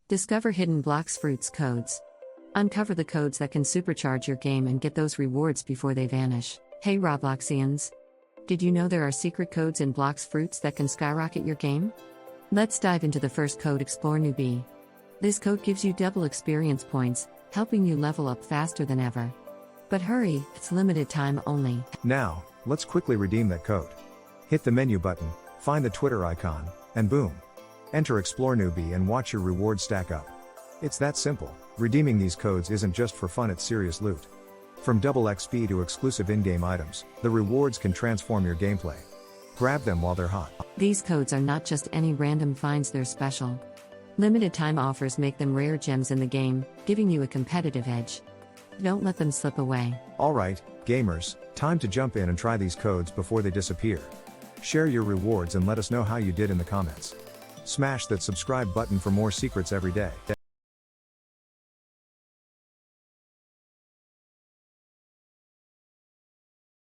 Discover Hidden Blox Fruits Codes. Uncover the codes that can supercharge your game and get those rewards before they vanish. Hey Robloxians! Did you know there are secret codes in Blox Fruits that can skyrocket your game? Let's dive into the first code. Explore Newbie. This code gives you double experience points, helping you level up faster than ever. But hurry, it's limited time only. Now, let's quickly redeem that code. Hit the menu button, find the Twitter icon, and boom. Enter Explore Newbie and watch your rewards stack up. It's that simple. Redeeming these codes isn't just for fun, it's serious loot. From double XP to exclusive in-game items, the rewards can transform your gameplay. Grab them while they're hot. These codes are not just any random finds, they're special. Limited time offers make them rare gems in the game, giving you a competitive edge. Don't let them slip away. Alright, gamers, time to jump in and try these codes before they disappear. Share your rewards and let us know how you did in the comments. Smash that subscribe button for more secrets every day.